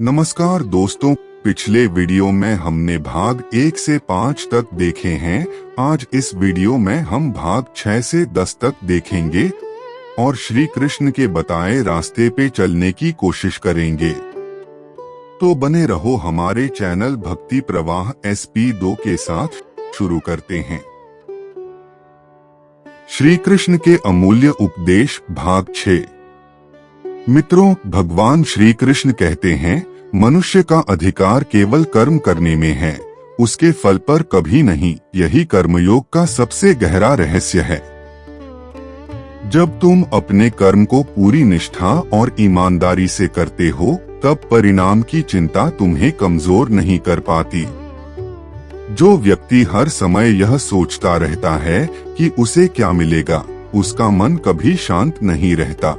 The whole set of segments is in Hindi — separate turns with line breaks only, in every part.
नमस्कार दोस्तों, पिछले वीडियो में हमने भाग 1 से 5 तक देखे हैं। आज इस वीडियो में हम भाग 6 से 10 तक देखेंगे और श्री कृष्ण के बताए रास्ते पे चलने की कोशिश करेंगे। तो बने रहो हमारे चैनल भक्ति प्रवाह SP2 के साथ। शुरू करते हैं। श्री कृष्ण के अमूल्य उपदेश भाग 6। मित्रों, भगवान श्री कृष्ण कहते हैं, मनुष्य का अधिकार केवल कर्म करने में है, उसके फल पर कभी नहीं। यही कर्मयोग का सबसे गहरा रहस्य है। जब तुम अपने कर्म को पूरी निष्ठा और ईमानदारी से करते हो, तब परिणाम की चिंता तुम्हें कमजोर नहीं कर पाती। जो व्यक्ति हर समय यह सोचता रहता है कि उसे क्या मिलेगा, उसका मन कभी शांत नहीं रहता।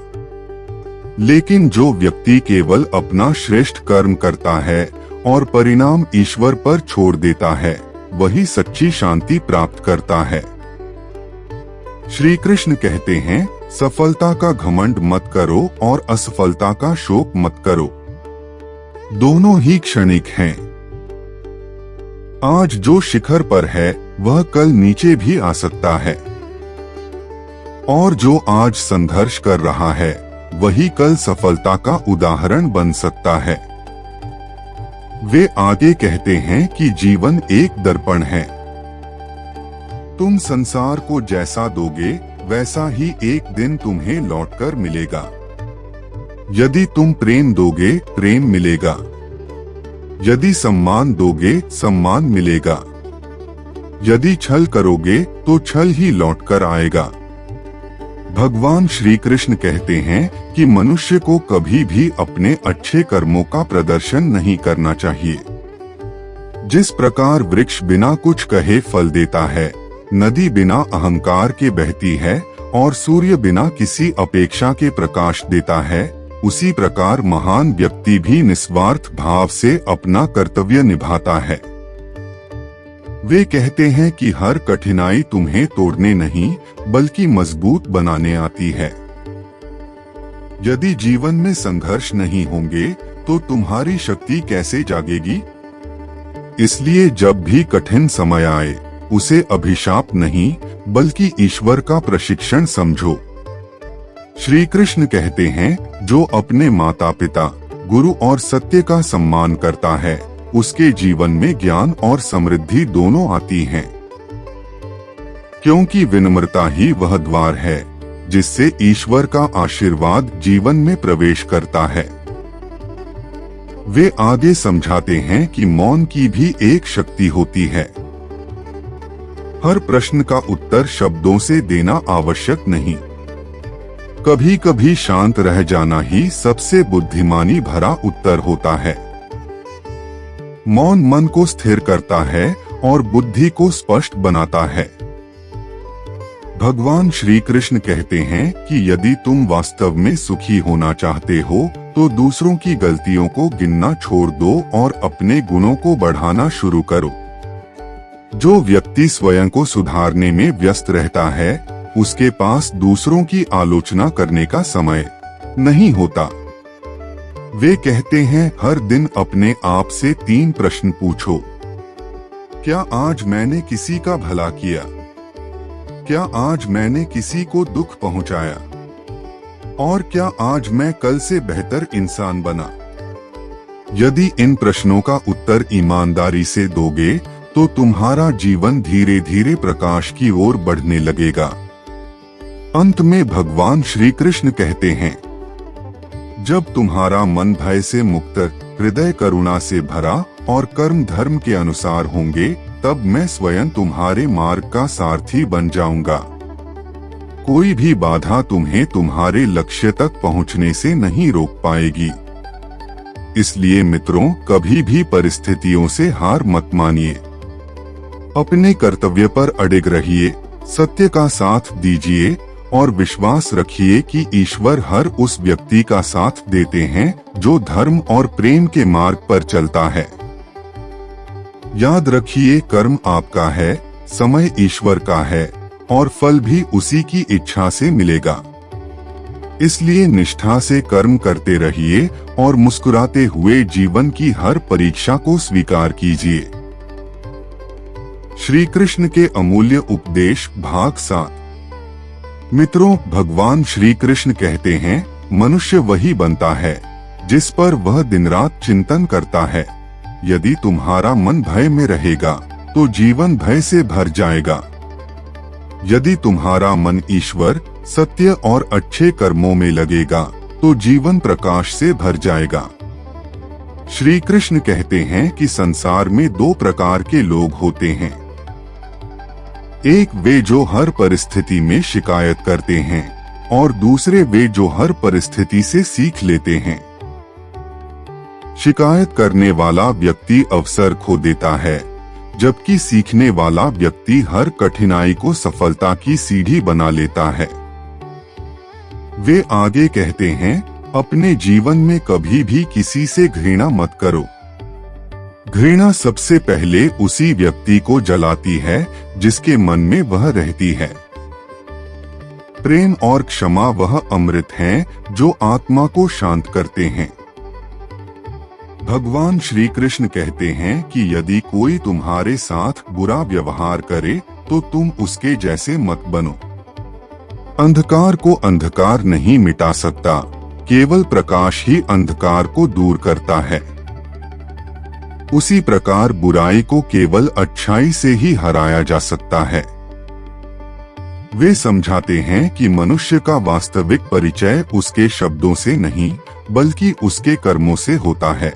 लेकिन जो व्यक्ति केवल अपना श्रेष्ठ कर्म करता है और परिणाम ईश्वर पर छोड़ देता है, वही सच्ची शांति प्राप्त करता है। श्री कृष्ण कहते हैं, सफलता का घमंड मत करो और असफलता का शोक मत करो। दोनों ही क्षणिक हैं। आज जो शिखर पर है, वह कल नीचे भी आ सकता है, और जो आज संघर्ष कर रहा है, वही कल सफलता का उदाहरण बन सकता है। वे आगे कहते हैं कि जीवन एक दर्पण है। तुम संसार को जैसा दोगे, वैसा ही एक दिन तुम्हें लौटकर मिलेगा। यदि तुम प्रेम दोगे, प्रेम मिलेगा। यदि सम्मान दोगे, सम्मान मिलेगा। यदि छल करोगे, तो छल ही लौटकर आएगा। भगवान श्री कृष्ण कहते हैं कि मनुष्य को कभी भी अपने अच्छे कर्मों का प्रदर्शन नहीं करना चाहिए। जिस प्रकार वृक्ष बिना कुछ कहे फल देता है, नदी बिना अहंकार के बहती है और सूर्य बिना किसी अपेक्षा के प्रकाश देता है, उसी प्रकार महान व्यक्ति भी निस्वार्थ भाव से अपना कर्तव्य निभाता है। वे कहते हैं कि हर कठिनाई तुम्हें तोड़ने नहीं, बल्कि मजबूत बनाने आती है। यदि जीवन में संघर्ष नहीं होंगे, तो तुम्हारी शक्ति कैसे जागेगी? इसलिए जब भी कठिन समय आए, उसे अभिशाप नहीं, बल्कि ईश्वर का प्रशिक्षण समझो। श्री कृष्ण कहते हैं, जो अपने माता पिता, गुरु और सत्य का सम्मान करता है, उसके जीवन में ज्ञान और समृद्धि दोनों आती हैं। क्योंकि विनम्रता ही वह द्वार है जिससे ईश्वर का आशीर्वाद जीवन में प्रवेश करता है। वे आगे समझाते हैं कि मौन की भी एक शक्ति होती है। हर प्रश्न का उत्तर शब्दों से देना आवश्यक नहीं। कभी कभी शांत रह जाना ही सबसे बुद्धिमानी भरा उत्तर होता है। मौन मन को स्थिर करता है और बुद्धि को स्पष्ट बनाता है। भगवान श्री कृष्ण कहते हैं कि यदि तुम वास्तव में सुखी होना चाहते हो, तो दूसरों की गलतियों को गिनना छोड़ दो और अपने गुणों को बढ़ाना शुरू करो। जो व्यक्ति स्वयं को सुधारने में व्यस्त रहता है, उसके पास दूसरों की आलोचना करने का समय नहीं होता। वे कहते हैं, हर दिन अपने आप से 3 प्रश्न पूछो। क्या आज मैंने किसी का भला किया? क्या आज मैंने किसी को दुख पहुंचाया? और क्या आज मैं कल से बेहतर इंसान बना? यदि इन प्रश्नों का उत्तर ईमानदारी से दोगे, तो तुम्हारा जीवन धीरे धीरे प्रकाश की ओर बढ़ने लगेगा। अंत में भगवान श्री कृष्ण कहते हैं, जब तुम्हारा मन भय से मुक्त, हृदय करुणा से भरा और कर्म धर्म के अनुसार होंगे, तब मैं स्वयं तुम्हारे मार्ग का सारथी बन जाऊंगा। कोई भी बाधा तुम्हें तुम्हारे लक्ष्य तक पहुंचने से नहीं रोक पाएगी। इसलिए मित्रों, कभी भी परिस्थितियों से हार मत मानिए। अपने कर्तव्य पर अडिग रहिए, सत्य का साथ दीजिए और विश्वास रखिए कि ईश्वर हर उस व्यक्ति का साथ देते हैं जो धर्म और प्रेम के मार्ग पर चलता है। याद रखिए, कर्म आपका है, समय ईश्वर का है और फल भी उसी की इच्छा से मिलेगा। इसलिए निष्ठा से कर्म करते रहिए और मुस्कुराते हुए जीवन की हर परीक्षा को स्वीकार कीजिए। श्री कृष्ण के अमूल्य उपदेश भाग 7। मित्रों, भगवान श्री कृष्ण कहते हैं, मनुष्य वही बनता है जिस पर वह दिन रात चिंतन करता है। यदि तुम्हारा मन भय में रहेगा तो जीवन भय से भर जाएगा। यदि तुम्हारा मन ईश्वर, सत्य और अच्छे कर्मों में लगेगा तो जीवन प्रकाश से भर जाएगा। श्री कृष्ण कहते हैं कि संसार में 2 प्रकार के लोग होते हैं। एक वे जो हर परिस्थिति में शिकायत करते हैं और दूसरे वे जो हर परिस्थिति से सीख लेते हैं। शिकायत करने वाला व्यक्ति अवसर खो देता है, जबकि सीखने वाला व्यक्ति हर कठिनाई को सफलता की सीढ़ी बना लेता है। वे आगे कहते हैं, अपने जीवन में कभी भी किसी से घृणा मत करो। घृणा सबसे पहले उसी व्यक्ति को जलाती है जिसके मन में वह रहती है। प्रेम और क्षमा वह अमृत हैं जो आत्मा को शांत करते हैं। भगवान श्री कृष्ण कहते हैं कि यदि कोई तुम्हारे साथ बुरा व्यवहार करे तो तुम उसके जैसे मत बनो। अंधकार को अंधकार नहीं मिटा सकता, केवल प्रकाश ही अंधकार को दूर करता है। उसी प्रकार बुराई को केवल अच्छाई से ही हराया जा सकता है। वे समझाते हैं कि मनुष्य का वास्तविक परिचय उसके शब्दों से नहीं बल्कि उसके कर्मों से होता है।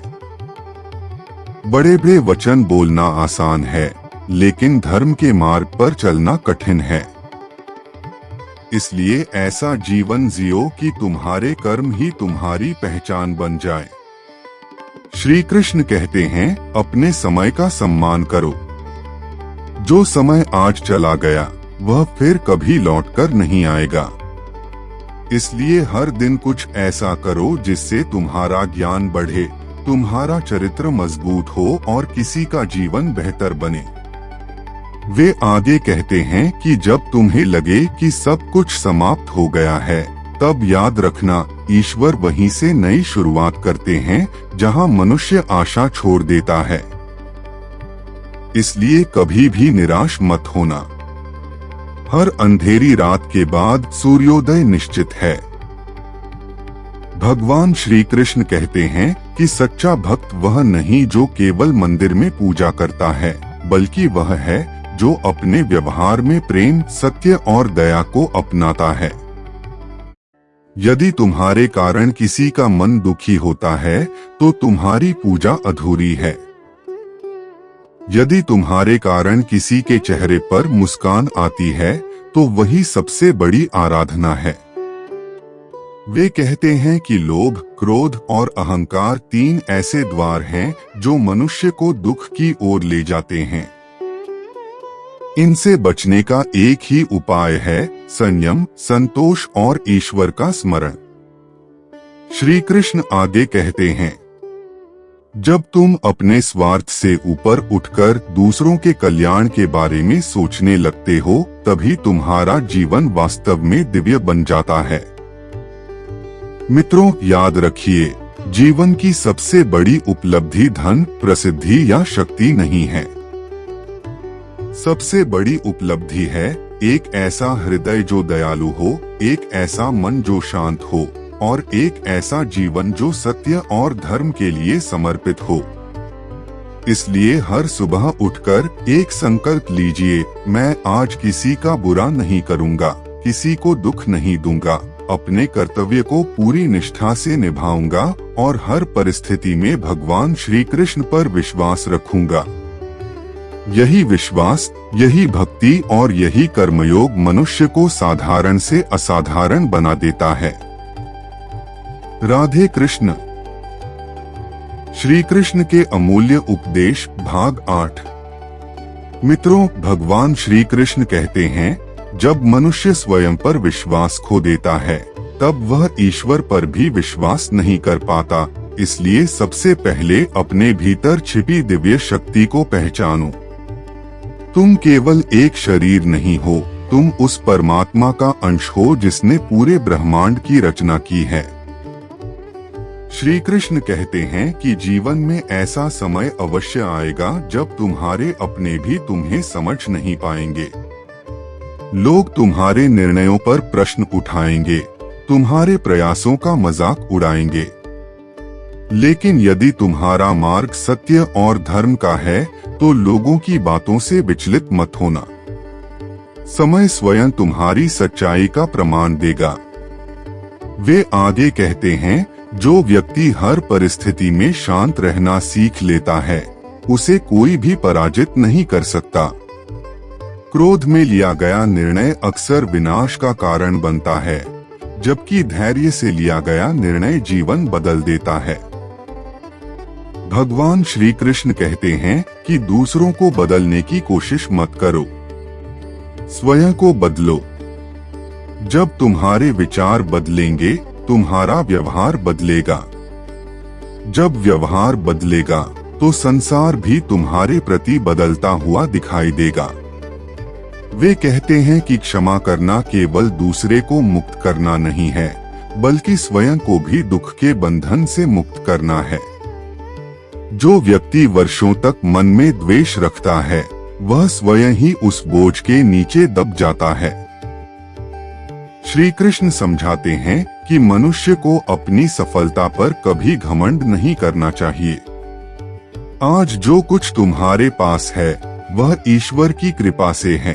बड़े बड़े वचन बोलना आसान है, लेकिन धर्म के मार्ग पर चलना कठिन है। इसलिए ऐसा जीवन जियो कि तुम्हारे कर्म ही तुम्हारी पहचान बन जाए। श्री कृष्ण कहते हैं, अपने समय का सम्मान करो। जो समय आज चला गया वह फिर कभी लौटकर नहीं आएगा। इसलिए हर दिन कुछ ऐसा करो जिससे तुम्हारा ज्ञान बढ़े, तुम्हारा चरित्र मजबूत हो और किसी का जीवन बेहतर बने। वे आगे कहते हैं कि जब तुम्हें लगे कि सब कुछ समाप्त हो गया है, तब याद रखना, ईश्वर वहीं से नई शुरुआत करते हैं जहां मनुष्य आशा छोड़ देता है। इसलिए कभी भी निराश मत होना। हर अंधेरी रात के बाद सूर्योदय निश्चित है। भगवान श्री कृष्ण कहते हैं कि सच्चा भक्त वह नहीं जो केवल मंदिर में पूजा करता है, बल्कि वह है जो अपने व्यवहार में प्रेम, सत्य और दया को अपनाता है। यदि तुम्हारे कारण किसी का मन दुखी होता है तो तुम्हारी पूजा अधूरी है। यदि तुम्हारे कारण किसी के चेहरे पर मुस्कान आती है तो वही सबसे बड़ी आराधना है। वे कहते हैं कि लोभ, क्रोध और अहंकार 3 ऐसे द्वार हैं जो मनुष्य को दुख की ओर ले जाते हैं। इनसे बचने का एक ही उपाय है, संयम, संतोष और ईश्वर का स्मरण। श्री कृष्ण आगे कहते हैं, जब तुम अपने स्वार्थ से ऊपर उठकर दूसरों के कल्याण के बारे में सोचने लगते हो, तभी तुम्हारा जीवन वास्तव में दिव्य बन जाता है। मित्रों, याद रखिए, जीवन की सबसे बड़ी उपलब्धि धन, प्रसिद्धि या शक्ति नहीं है। सबसे बड़ी उपलब्धि है एक ऐसा हृदय जो दयालु हो, एक ऐसा मन जो शांत हो और एक ऐसा जीवन जो सत्य और धर्म के लिए समर्पित हो। इसलिए हर सुबह उठकर एक संकल्प लीजिए, मैं आज किसी का बुरा नहीं करूंगा, किसी को दुख नहीं दूंगा, अपने कर्तव्य को पूरी निष्ठा से निभाऊंगा और हर परिस्थिति में भगवान श्री कृष्ण पर विश्वास रखूंगा। यही विश्वास, यही भक्ति और यही कर्मयोग मनुष्य को साधारण से असाधारण बना देता है। राधे कृष्ण। श्री कृष्ण के अमूल्य उपदेश भाग 8। मित्रों, भगवान श्री कृष्ण कहते हैं, जब मनुष्य स्वयं पर विश्वास खो देता है तब वह ईश्वर पर भी विश्वास नहीं कर पाता। इसलिए सबसे पहले अपने भीतर छिपी दिव्य शक्ति को पहचानो। तुम केवल एक शरीर नहीं हो, तुम उस परमात्मा का अंश हो जिसने पूरे ब्रह्मांड की रचना की है। श्री कृष्ण कहते हैं कि जीवन में ऐसा समय अवश्य आएगा जब तुम्हारे अपने भी तुम्हें समझ नहीं पाएंगे। लोग तुम्हारे निर्णयों पर प्रश्न उठाएंगे, तुम्हारे प्रयासों का मजाक उड़ाएंगे। लेकिन यदि तुम्हारा मार्ग सत्य और धर्म का है तो लोगों की बातों से विचलित मत होना। समय स्वयं तुम्हारी सच्चाई का प्रमाण देगा। वे आगे कहते हैं, जो व्यक्ति हर परिस्थिति में शांत रहना सीख लेता है उसे कोई भी पराजित नहीं कर सकता। क्रोध में लिया गया निर्णय अक्सर विनाश का कारण बनता है, जबकि धैर्य से लिया गया निर्णय जीवन बदल देता है। भगवान श्री कृष्ण कहते हैं कि दूसरों को बदलने की कोशिश मत करो, स्वयं को बदलो। जब तुम्हारे विचार बदलेंगे तुम्हारा व्यवहार बदलेगा। जब व्यवहार बदलेगा तो संसार भी तुम्हारे प्रति बदलता हुआ दिखाई देगा। वे कहते हैं कि क्षमा करना केवल दूसरे को मुक्त करना नहीं है, बल्कि स्वयं को भी दुख के बंधन से मुक्त करना है। जो व्यक्ति वर्षों तक मन में द्वेष रखता है वह स्वयं ही उस बोझ के नीचे दब जाता है। श्री कृष्ण समझाते हैं कि मनुष्य को अपनी सफलता पर कभी घमंड नहीं करना चाहिए। आज जो कुछ तुम्हारे पास है वह ईश्वर की कृपा से है।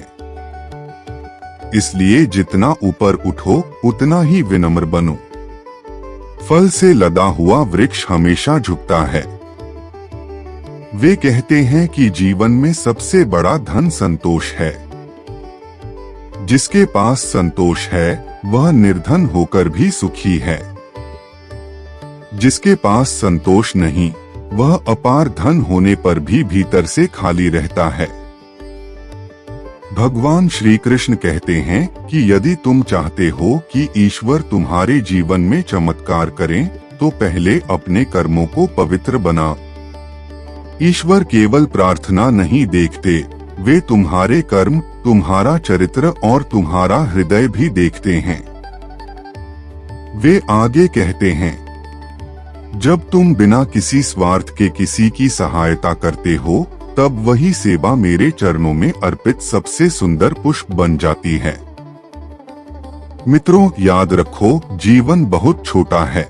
इसलिए जितना ऊपर उठो उतना ही विनम्र बनो। फल से लदा हुआ वृक्ष हमेशा झुकता है। वे कहते हैं कि जीवन में सबसे बड़ा धन संतोष है। जिसके पास संतोष है वह निर्धन होकर भी सुखी है। जिसके पास संतोष नहीं वह अपार धन होने पर भी भीतर से खाली रहता है। भगवान श्री कृष्ण कहते हैं कि यदि तुम चाहते हो कि ईश्वर तुम्हारे जीवन में चमत्कार करें तो पहले अपने कर्मों को पवित्र बना। ईश्वर केवल प्रार्थना नहीं देखते, वे तुम्हारे कर्म, तुम्हारा चरित्र और तुम्हारा हृदय भी देखते हैं। वे आगे कहते हैं, जब तुम बिना किसी स्वार्थ के किसी की सहायता करते हो तब वही सेवा मेरे चरणों में अर्पित सबसे सुंदर पुष्प बन जाती है। मित्रों, याद रखो, जीवन बहुत छोटा है।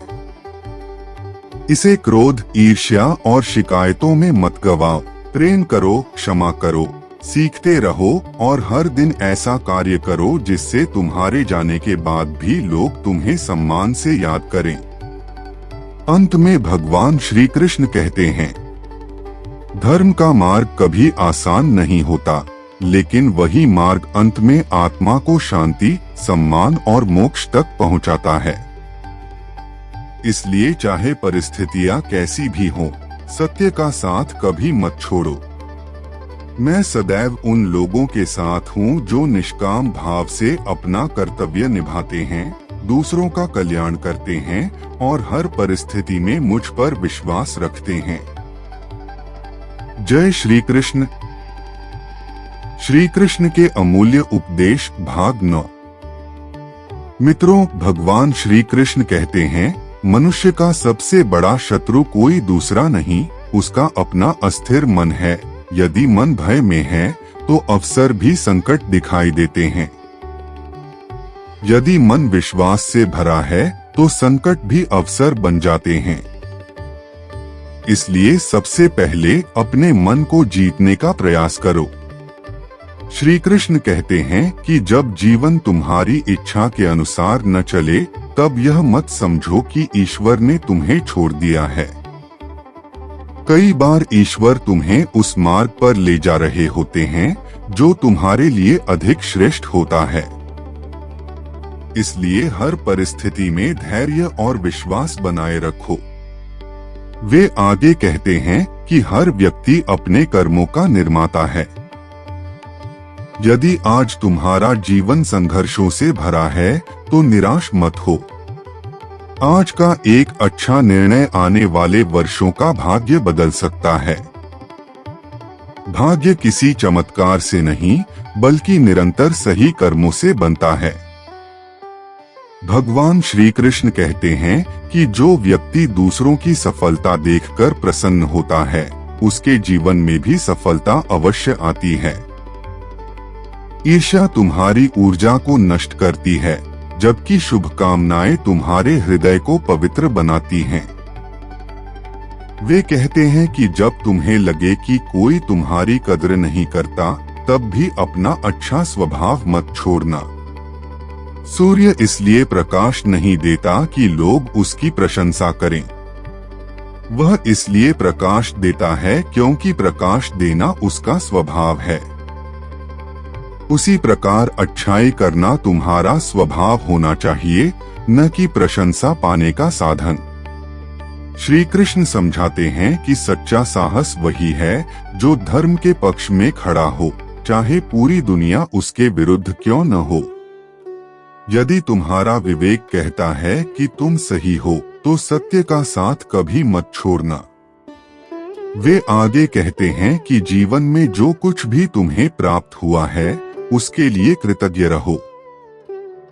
इसे क्रोध, ईर्ष्या और शिकायतों में मत गवाओ। प्रेम करो, क्षमा करो, सीखते रहो और हर दिन ऐसा कार्य करो जिससे तुम्हारे जाने के बाद भी लोग तुम्हें सम्मान से याद करें। अंत में भगवान श्री कृष्ण कहते हैं, धर्म का मार्ग कभी आसान नहीं होता, लेकिन वही मार्ग अंत में आत्मा को शांति, सम्मान और मोक्ष तक पहुंचाता है। इसलिए चाहे परिस्थितियां कैसी भी हों, सत्य का साथ कभी मत छोड़ो। मैं सदैव उन लोगों के साथ हूँ जो निष्काम भाव से अपना कर्तव्य निभाते हैं, दूसरों का कल्याण करते हैं और हर परिस्थिति में मुझ पर विश्वास रखते हैं। जय श्री कृष्ण। श्री कृष्ण के अमूल्य उपदेश भाग 9। मित्रों, भगवान श्री कृष्ण कहते हैं, मनुष्य का सबसे बड़ा शत्रु कोई दूसरा नहीं, उसका अपना अस्थिर मन है। यदि मन भय में है तो अवसर भी संकट दिखाई देते हैं। यदि मन विश्वास से भरा है तो संकट भी अवसर बन जाते हैं। इसलिए सबसे पहले अपने मन को जीतने का प्रयास करो। श्री कृष्ण कहते हैं कि जब जीवन तुम्हारी इच्छा के अनुसार न चले तब यह मत समझो कि ईश्वर ने तुम्हें छोड़ दिया है। कई बार ईश्वर तुम्हें उस मार्ग पर ले जा रहे होते हैं जो तुम्हारे लिए अधिक श्रेष्ठ होता है। इसलिए हर परिस्थिति में धैर्य और विश्वास बनाए रखो। वे आगे कहते हैं कि हर व्यक्ति अपने कर्मों का निर्माता है। यदि आज तुम्हारा जीवन संघर्षों से भरा है तो निराश मत हो। आज का एक अच्छा निर्णय आने वाले वर्षों का भाग्य बदल सकता है। भाग्य किसी चमत्कार से नहीं बल्कि निरंतर सही कर्मों से बनता है। भगवान श्री कृष्ण कहते हैं कि जो व्यक्ति दूसरों की सफलता देखकर प्रसन्न होता है उसके जीवन में भी सफलता अवश्य आती है। ईर्ष्या तुम्हारी ऊर्जा को नष्ट करती है, जबकि शुभकामनाएं तुम्हारे हृदय को पवित्र बनाती हैं। वे कहते हैं कि जब तुम्हें लगे कि कोई तुम्हारी कद्र नहीं करता, तब भी अपना अच्छा स्वभाव मत छोड़ना। सूर्य इसलिए प्रकाश नहीं देता कि लोग उसकी प्रशंसा करें, वह इसलिए प्रकाश देता है क्योंकि प्रकाश देना उसका स्वभाव है। उसी प्रकार अच्छाई करना तुम्हारा स्वभाव होना चाहिए, न कि प्रशंसा पाने का साधन। श्री कृष्ण समझाते हैं कि सच्चा साहस वही है जो धर्म के पक्ष में खड़ा हो, चाहे पूरी दुनिया उसके विरुद्ध क्यों न हो। यदि तुम्हारा विवेक कहता है कि तुम सही हो, तो सत्य का साथ कभी मत छोड़ना। वे आगे कहते हैं कि जीवन में जो कुछ भी तुम्हें प्राप्त हुआ है उसके लिए कृतज्ञ रहो।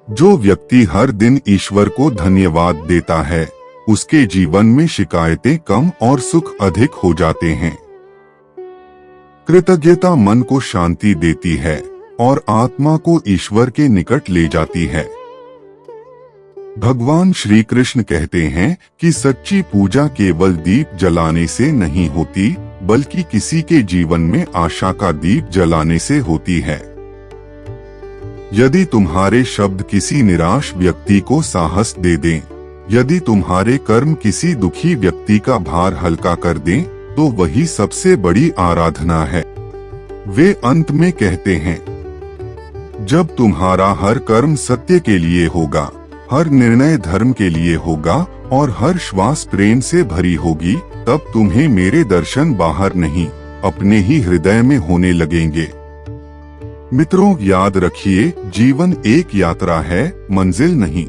जो व्यक्ति हर दिन ईश्वर को धन्यवाद देता है उसके जीवन में शिकायतें कम और सुख अधिक हो जाते हैं। कृतज्ञता मन को शांति देती है और आत्मा को ईश्वर के निकट ले जाती है। भगवान श्री कृष्ण कहते हैं कि सच्ची पूजा केवल दीप जलाने से नहीं होती, बल्कि किसी के जीवन में आशा का दीप जलाने से होती है। यदि तुम्हारे शब्द किसी निराश व्यक्ति को साहस दे दें, यदि तुम्हारे कर्म किसी दुखी व्यक्ति का भार हल्का कर दें, तो वही सबसे बड़ी आराधना है। वे अंत में कहते हैं, जब तुम्हारा हर कर्म सत्य के लिए होगा, हर निर्णय धर्म के लिए होगा और हर श्वास प्रेम से भरी होगी, तब तुम्हें मेरे दर्शन बाहर नहीं अपने ही हृदय में होने लगेंगे। मित्रों, याद रखिए, जीवन एक यात्रा है, मंजिल नहीं।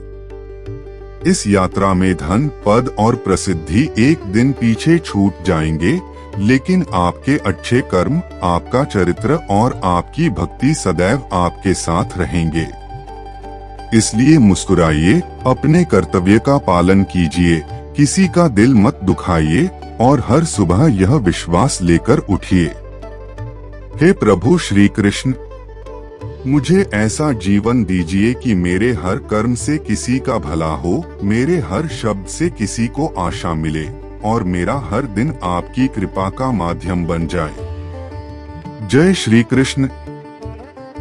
इस यात्रा में धन, पद और प्रसिद्धि एक दिन पीछे छूट जाएंगे, लेकिन आपके अच्छे कर्म, आपका चरित्र और आपकी भक्ति सदैव आपके साथ रहेंगे। इसलिए मुस्कुराइए, अपने कर्तव्य का पालन कीजिए, किसी का दिल मत दुखाइए और हर सुबह यह विश्वास लेकर उठिए, हे प्रभु श्री कृष्ण, मुझे ऐसा जीवन दीजिए कि मेरे हर कर्म से किसी का भला हो, मेरे हर शब्द से किसी को आशा मिले और मेरा हर दिन आपकी कृपा का माध्यम बन जाए। जय श्री कृष्ण।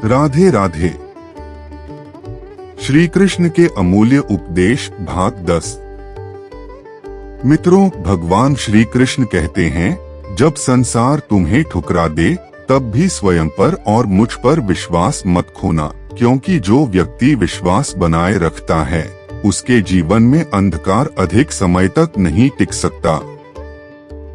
राधे राधे। श्री कृष्ण के अमूल्य उपदेश भाग 10। मित्रों, भगवान श्री कृष्ण कहते हैं, जब संसार तुम्हें ठुकरा दे तब भी स्वयं पर और मुझ पर विश्वास मत खोना, क्योंकि जो व्यक्ति विश्वास बनाए रखता है उसके जीवन में अंधकार अधिक समय तक नहीं टिक सकता।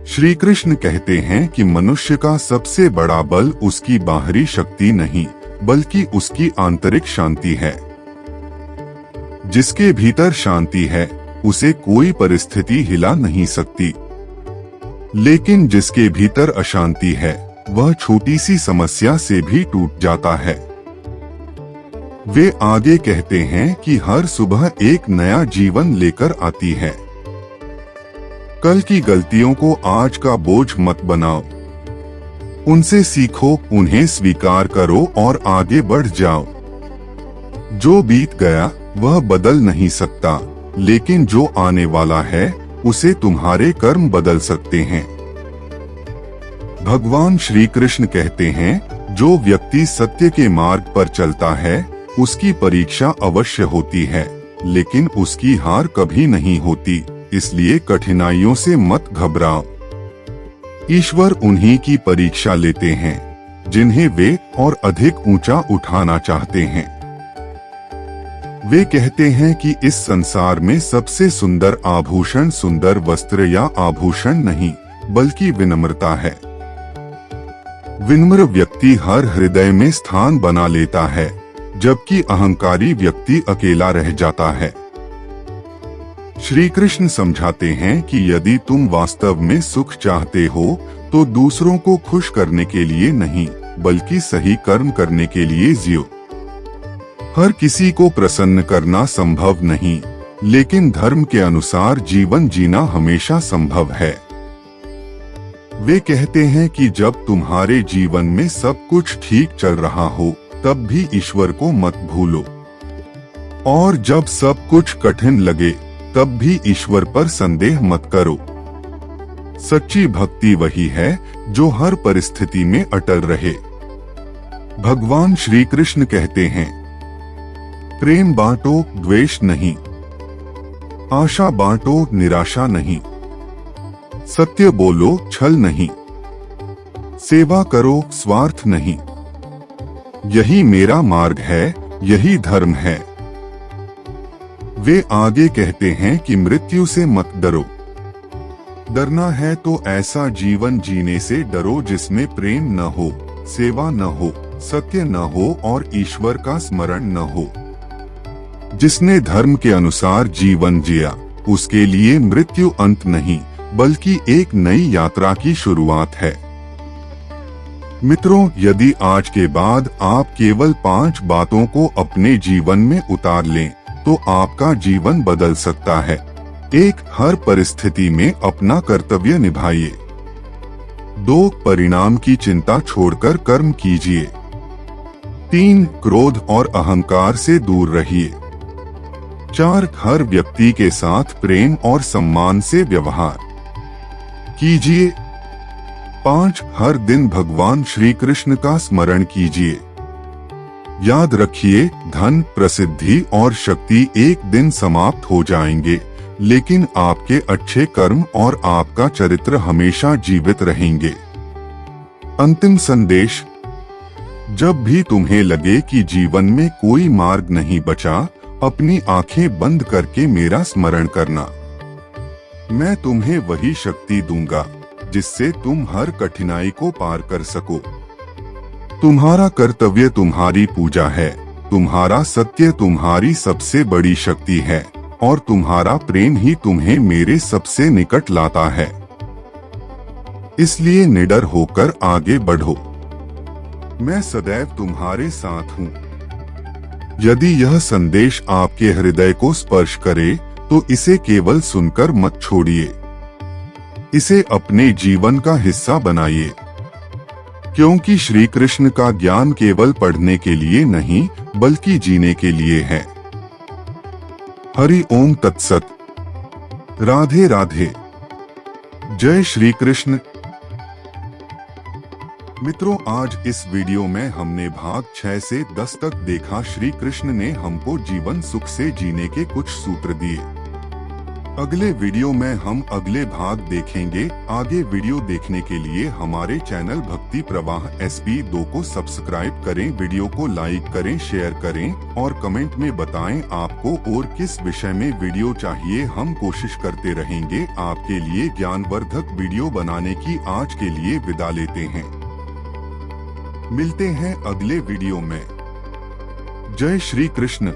श्री कृष्ण कहते हैं कि मनुष्य का सबसे बड़ा बल उसकी बाहरी शक्ति नहीं बल्कि उसकी आंतरिक शांति है। जिसके भीतर शांति है उसे कोई परिस्थिति हिला नहीं सकती, लेकिन जिसके भीतर अशांति है वह छोटी सी समस्या से भी टूट जाता है। वे आगे कहते हैं कि हर सुबह एक नया जीवन लेकर आती है। कल की गलतियों को आज का बोझ मत बनाओ, उनसे सीखो, उन्हें स्वीकार करो और आगे बढ़ जाओ। जो बीत गया वह बदल नहीं सकता, लेकिन जो आने वाला है उसे तुम्हारे कर्म बदल सकते हैं। भगवान श्री कृष्ण कहते हैं, जो व्यक्ति सत्य के मार्ग पर चलता है उसकी परीक्षा अवश्य होती है, लेकिन उसकी हार कभी नहीं होती, इसलिए कठिनाइयों से मत घबराओ। ईश्वर उन्हीं की परीक्षा लेते हैं जिन्हें वे और अधिक ऊंचा उठाना चाहते हैं। वे कहते हैं कि इस संसार में सबसे सुंदर आभूषण सुंदर वस्त्र या आभूषण नहीं बल्कि विनम्रता है। विनम्र व्यक्ति हर हृदय में स्थान बना लेता है, जबकि अहंकारी व्यक्ति अकेला रह जाता है। श्री कृष्ण समझाते हैं कि यदि तुम वास्तव में सुख चाहते हो तो दूसरों को खुश करने के लिए नहीं बल्कि सही कर्म करने के लिए जियो। हर किसी को प्रसन्न करना संभव नहीं, लेकिन धर्म के अनुसार जीवन जीना हमेशा संभव है। वे कहते हैं कि जब तुम्हारे जीवन में सब कुछ ठीक चल रहा हो तब भी ईश्वर को मत भूलो, और जब सब कुछ कठिन लगे तब भी ईश्वर पर संदेह मत करो। सच्ची भक्ति वही है जो हर परिस्थिति में अटल रहे। भगवान श्री कृष्ण कहते हैं, प्रेम बांटो द्वेष नहीं, आशा बांटो निराशा नहीं, सत्य बोलो छल नहीं, सेवा करो स्वार्थ नहीं, यही मेरा मार्ग है, यही धर्म है। वे आगे कहते हैं कि मृत्यु से मत डरो, डरना है तो ऐसा जीवन जीने से डरो जिसमें प्रेम न हो, सेवा न हो, सत्य न हो और ईश्वर का स्मरण न हो। जिसने धर्म के अनुसार जीवन जिया उसके लिए मृत्यु अंत नहीं बल्कि एक नई यात्रा की शुरुआत है। मित्रों, यदि आज के बाद आप केवल 5 बातों को अपने जीवन में उतार लें तो आपका जीवन बदल सकता है। 1. हर परिस्थिति में अपना कर्तव्य निभाइए। 2. परिणाम की चिंता छोड़कर कर्म कीजिए। 3. क्रोध और अहंकार से दूर रहिए। 4. हर व्यक्ति के साथ प्रेम और सम्मान से व्यवहार कीजिए। 5. हर दिन भगवान श्री कृष्ण का स्मरण कीजिए। याद रखिए, धन, प्रसिद्धि और शक्ति एक दिन समाप्त हो जाएंगे, लेकिन आपके अच्छे कर्म और आपका चरित्र हमेशा जीवित रहेंगे। अंतिम संदेश, जब भी तुम्हें लगे कि जीवन में कोई मार्ग नहीं बचा, अपनी आंखें बंद करके मेरा स्मरण करना। मैं तुम्हें वही शक्ति दूंगा जिससे तुम हर कठिनाई को पार कर सको। तुम्हारा कर्तव्य तुम्हारी पूजा है, तुम्हारा सत्य तुम्हारी सबसे बड़ी शक्ति है और तुम्हारा प्रेम ही तुम्हें मेरे सबसे निकट लाता है। इसलिए निडर होकर आगे बढ़ो। मैं सदैव तुम्हारे साथ हूँ। यदि यह संदेश आपके हृदय को स्पर्श करे तो इसे केवल सुनकर मत छोड़िए, इसे अपने जीवन का हिस्सा बनाइए, क्योंकि श्री कृष्ण का ज्ञान केवल पढ़ने के लिए नहीं बल्कि जीने के लिए है। हरि ओम तत्सत। राधे राधे। जय श्री कृष्ण। मित्रों, आज इस वीडियो में हमने भाग 6 से 10 तक देखा। श्री कृष्ण ने हमको जीवन सुख से जीने के कुछ सूत्र दिए। अगले वीडियो में हम अगले भाग देखेंगे। आगे वीडियो देखने के लिए हमारे चैनल भक्ति प्रवाह SP2 को सब्सक्राइब करें, वीडियो को लाइक करें, शेयर करें और कमेंट में बताएं आपको और किस विषय में वीडियो चाहिए। हम कोशिश करते रहेंगे आपके लिए ज्ञानवर्धक वीडियो बनाने की। आज के लिए विदा लेते हैं, मिलते हैं अगले वीडियो में। जय श्री कृष्ण।